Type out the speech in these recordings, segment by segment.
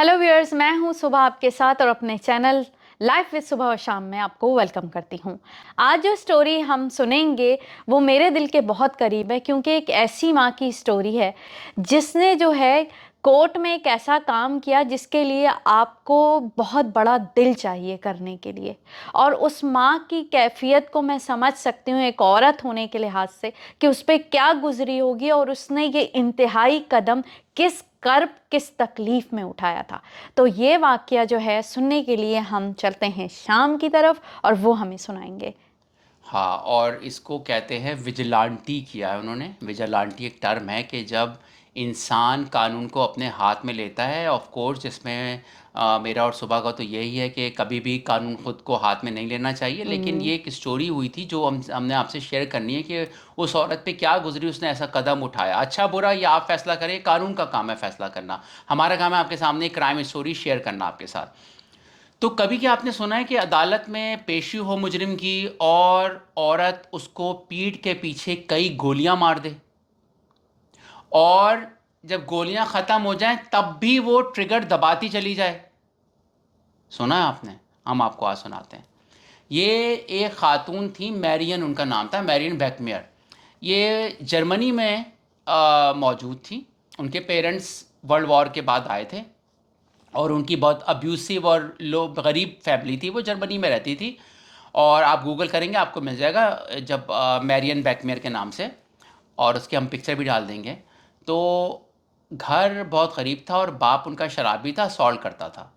Hello viewers, मैं हूं सुबह आपके साथ और अपने चैनल लाइफ विद सुबह और शाम में आपको वेलकम करती हूं। आज जो स्टोरी हम सुनेंगे वो मेरे दिल के बहुत करीब है, क्योंकि एक ऐसी माँ की स्टोरी है जिसने जो है कोर्ट में एक ऐसा काम किया जिसके लिए आपको बहुत बड़ा दिल चाहिए करने के लिए। और उस माँ की कैफियत को मैं समझ सकती हूँ एक औरत होने के लिहाज से, कि उस पर क्या गुजरी होगी और उसने ये इंतहाई कदम किस कर्ब किस तकलीफ में उठाया था। तो ये वाकया जो है सुनने के लिए हम चलते हैं शाम की तरफ और वो हमें सुनाएंगे। हाँ, और इसको कहते हैं विजिलांटी किया है उन्होंने। विजिलांटी एक टर्म है कि जब इंसान कानून को अपने हाथ में लेता है। ऑफ कोर्स जिसमें मेरा और सुबह का तो यही है कि कभी भी कानून खुद को हाथ में नहीं लेना चाहिए, लेकिन हम्म। ये एक स्टोरी हुई थी जो हमने आपसे शेयर करनी है कि उस औरत पे क्या गुजरी, उसने ऐसा कदम उठाया। अच्छा बुरा ये आप फैसला करें, कानून का काम है फैसला करना। हमारा काम है आपके सामने एक क्राइम स्टोरी शेयर करना आपके साथ। तो कभी क्या आपने सुना है कि अदालत में पेशी हो मुजरिम की और औरत उसको पीठ के पीछे कई गोलियां मार दे, और जब गोलियां ख़त्म हो जाएं तब भी वो ट्रिगर दबाती चली जाए? सुना है आपने? हम आपको आज सुनाते हैं। ये एक खातून थी, मैरियन उनका नाम था, मैरियन बैकमेयर। ये जर्मनी में मौजूद थी। उनके पेरेंट्स वर्ल्ड वॉर के बाद आए थे और उनकी बहुत अब्यूसिव और लो गरीब फैमिली थी। वो जर्मनी में रहती थी और आप गूगल करेंगे आपको मिल जाएगा, जब मैरियन बैकमेयर के नाम से, और उसके हम पिक्चर भी डाल देंगे। तो घर बहुत गरीब था और बाप उनका शराबी था, सॉल्ट करता था।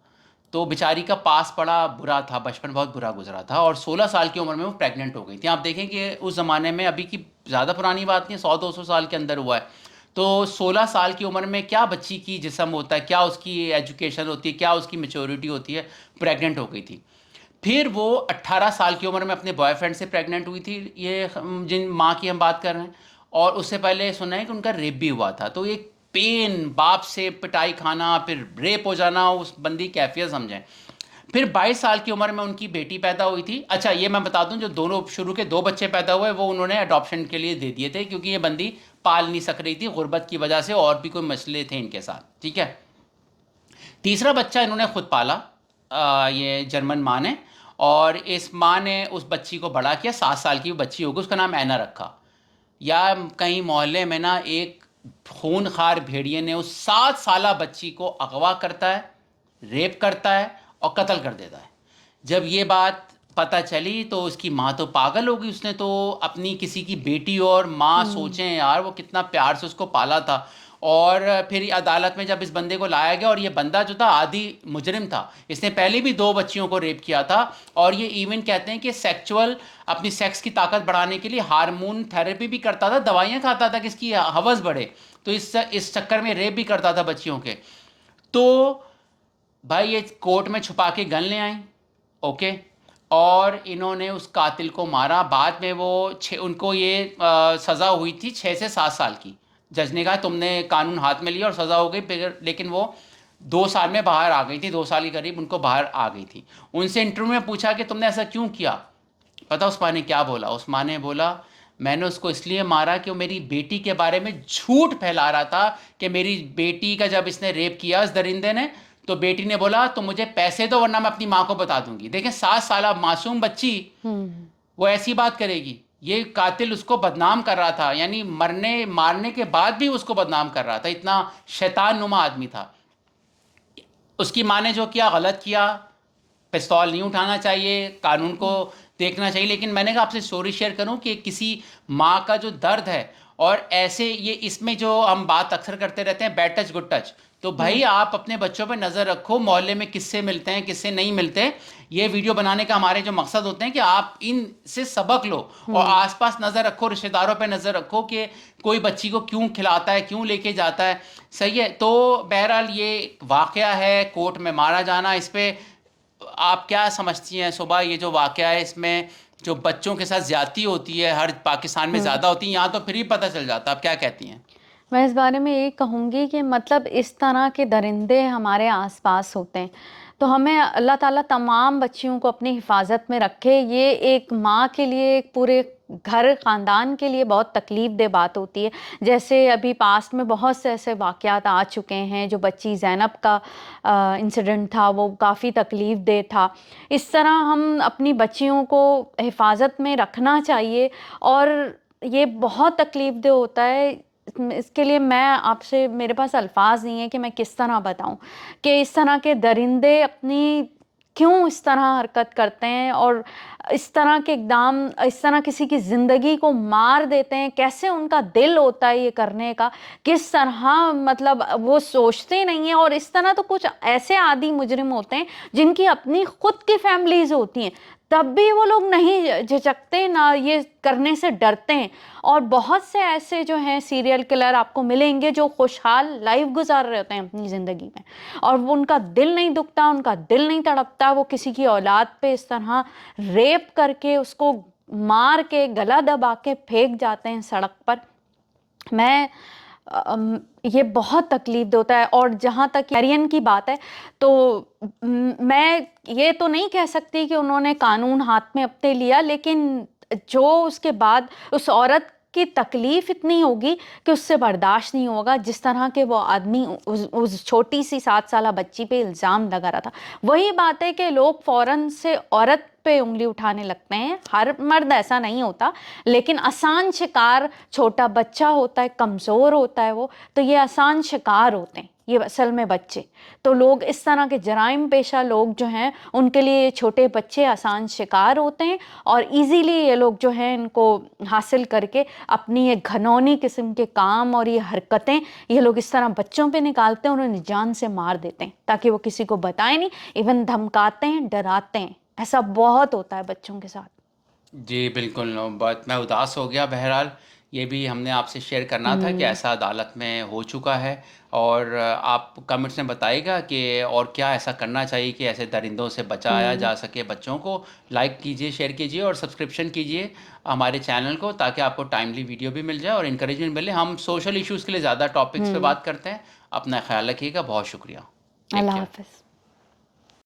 तो बेचारी का पास बड़ा बुरा था, बचपन बहुत बुरा गुजरा था और 16 साल की उम्र में वो प्रेग्नेंट हो गई थी। आप देखें कि उस ज़माने में, अभी की ज़्यादा पुरानी बात नहीं, 100-200 साल के अंदर हुआ है। तो 16 साल की उम्र में क्या बच्ची की जिस्म होता है, क्या उसकी एजुकेशन होती है, क्या उसकी मेच्योरिटी होती है, प्रेग्नेंट हो गई थी। फिर वो 18 साल की उम्र में अपने बॉयफ्रेंड से प्रेग्नेंट हुई थी, ये जिन माँ की हम बात कर रहे हैं। और उससे पहले सुना है कि उनका रेप भी हुआ था। तो एक पेन, बाप से पिटाई खाना, फिर रेप हो जाना, उस बंदी कैफियत समझें। फिर 22 साल की उम्र में उनकी बेटी पैदा हुई थी। अच्छा ये मैं बता दूं, जो दोनों शुरू के 2 बच्चे पैदा हुए वो उन्होंने अडॉप्शन के लिए दे दिए थे, क्योंकि ये बंदी पाल नहीं सक रही थी गुर्बत की वजह से, और भी कोई मसले थे इनके साथ। ठीक है। तीसरा बच्चा इन्होंने खुद पाला, ये जर्मन माँ ने। और इस माँ ने उस बच्ची को बड़ा किया, 7 साल की बच्ची होगी, उसका नाम ऐना रखा। या कहीं मोहल्ले में ना एक खूनखार भेड़िए ने उस 7 साला बच्ची को अगवा करता है, रेप करता है और कत्ल कर देता है। जब ये बात पता चली तो उसकी माँ तो पागल हो गई। उसने तो अपनी किसी की बेटी, और माँ हम्म। सोचें यार वो कितना प्यार से उसको पाला था। और फिर अदालत में जब इस बंदे को लाया गया, और ये बंदा जो था आदि मुजरिम था, इसने पहले भी 2 बच्चियों को रेप किया था। और ये इवन कहते हैं कि सेक्सुअल, अपनी सेक्स की ताकत बढ़ाने के लिए हार्मोन थेरेपी भी करता था, दवाइयाँ खाता था कि इसकी हवस बढ़े। तो इस चक्कर में रेप भी करता था बच्चियों के। तो भाई ये कोर्ट में छुपा के गन ले आई। ओके। और इन्होंने उस कातिल को मारा। बाद में वो उनको ये सज़ा हुई थी 6 से 7 साल की। जज ने कहा तुमने कानून हाथ में लिया और सज़ा हो गई, लेकिन वो 2 साल में बाहर आ गई थी, 2 साल के करीब उनको बाहर आ गई थी। उनसे इंटरव्यू में पूछा कि तुमने ऐसा क्यों किया। पता उस माँ ने क्या बोला? उस माँ ने बोला मैंने उसको इसलिए मारा कि वो मेरी बेटी के बारे में झूठ फैला रहा था, कि मेरी बेटी का जब इसने रेप किया इस दरिंदे ने, तो बेटी ने बोला तो मुझे पैसे दो वरना मैं अपनी माँ को बता दूंगी। देखें, 7 साल मासूम बच्ची हम्म। वो ऐसी बात करेगी। ये कातिल उसको बदनाम कर रहा था, यानी मरने मारने के बाद भी उसको बदनाम कर रहा था, इतना शैतान नुमा आदमी था। उसकी माँ ने जो किया गलत किया। पिस्तौल नहीं उठाना चाहिए, कानून को देखना चाहिए। लेकिन मैंने कहा आपसे स्टोरी शेयर करूं कि किसी माँ का जो दर्द है, और ऐसे ये इसमें जो हम बात अक्सर करते रहते हैं बैड टच गुड टच, तो हम्म। भाई आप अपने बच्चों पे नज़र रखो, मोहल्ले में किससे मिलते हैं किससे नहीं मिलते। ये वीडियो बनाने का हमारे जो मकसद होते हैं कि आप इनसे सबक लो, और हम्म। आसपास नज़र रखो, रिश्तेदारों पे नज़र रखो कि कोई बच्ची को क्यों खिलाता है, क्यों लेके जाता है। सही है। तो बहरहाल ये वाक़या है कोर्ट में मारा जाना। इस पे आप क्या समझती हैं सुबह, ये जो वाक़या है इसमें जो बच्चों के साथ ज़्यादती होती है, हर पाकिस्तान में हम्म। ज़्यादा होती है, यहाँ तो फिर ही पता चल जाता। आप क्या कहती हैं? मैं इस बारे में ये कहूँगी कि मतलब इस तरह के दरिंदे हमारे आसपास होते हैं, तो हमें अल्लाह ताला तमाम बच्चियों को अपनी हिफाजत में रखे। ये एक माँ के लिए एक पूरे घर ख़ानदान के लिए बहुत तकलीफ़ दे बात होती है। जैसे अभी पास्ट में बहुत से ऐसे वाक़यात आ चुके हैं, जो बच्ची ज़ैनब का इंसिडेंट था वो काफ़ी तकलीफ़ दे था। इस तरह हम अपनी बच्चियों को हिफ़ाज़त में रखना चाहिए और ये बहुत तकलीफ़ दे होता है। इसके लिए मैं आपसे, मेरे पास अल्फ़ाज़ नहीं है कि मैं किस तरह बताऊँ कि इस तरह के दरिंदे अपनी क्यों इस तरह हरकत करते हैं और इस तरह के इक़दाम, इस तरह किसी की ज़िंदगी को मार देते हैं। कैसे उनका दिल होता है ये करने का, किस तरह, मतलब वो सोचते नहीं हैं। और इस तरह तो कुछ ऐसे आदि मुजरिम होते हैं जिनकी अपनी खुद की फैमिलीज़ होती हैं, तब भी वो लोग नहीं झिझकते, ना ये करने से डरते हैं। और बहुत से ऐसे जो हैं सीरियल किलर आपको मिलेंगे जो खुशहाल लाइफ गुजार रहे होते हैं अपनी ज़िंदगी में, और वो उनका दिल नहीं दुखता, उनका दिल नहीं तड़पता। वो किसी की औलाद पे इस तरह रेप करके, उसको मार के, गला दबा के फेंक जाते हैं सड़क पर। मैं ये बहुत तकलीफ़ होता है। और जहाँ तक मैरियन की बात है, तो मैं ये तो नहीं कह सकती कि उन्होंने कानून हाथ में अपने लिया, लेकिन जो उसके बाद उस औरत की तकलीफ़ इतनी होगी कि उससे बर्दाश्त नहीं होगा। जिस तरह के वो आदमी उस छोटी सी 7 साला बच्ची पे इल्ज़ाम लगा रहा था, वही बात है कि लोग फ़ौरन से औरत पे उंगली उठाने लगते हैं। हर मर्द ऐसा नहीं होता, लेकिन आसान शिकार छोटा बच्चा होता है, कमज़ोर होता है वो, तो ये आसान शिकार होते हैं ये असल में बच्चे। तो लोग इस तरह के जराइम पेशा लोग जो हैं, उनके लिए ये छोटे बच्चे आसान शिकार होते हैं, और इजीली ये लोग जो हैं इनको हासिल करके अपनी ये घनौनी किस्म के काम और ये हरकतें ये लोग इस तरह बच्चों पे निकालते हैं और उन्हें जान से मार देते हैं, ताकि वो किसी को बताएं नहीं। इवन धमकाते हैं, डराते हैं। ऐसा बहुत होता है बच्चों के साथ। जी, बिल्कुल। बहुत मैं उदास हो गया। बहरहाल ये भी हमने आपसे शेयर करना था कि ऐसा अदालत में हो चुका है। और आप कमेंट्स में बताइएगा कि और क्या ऐसा करना चाहिए कि ऐसे दरिंदों से बचाया जा सके बच्चों को। लाइक कीजिए, शेयर कीजिए और सब्सक्रिप्शन कीजिए हमारे चैनल को, ताकि आपको टाइमली वीडियो भी मिल जाए और इंकरेजमेंट मिले। हम सोशल इश्यूज़ के लिए ज़्यादा टॉपिक्स पे बात करते हैं। अपना ख्याल रखिएगा। बहुत शुक्रिया। टेक अल्लाह केयर। हाफ़िज़।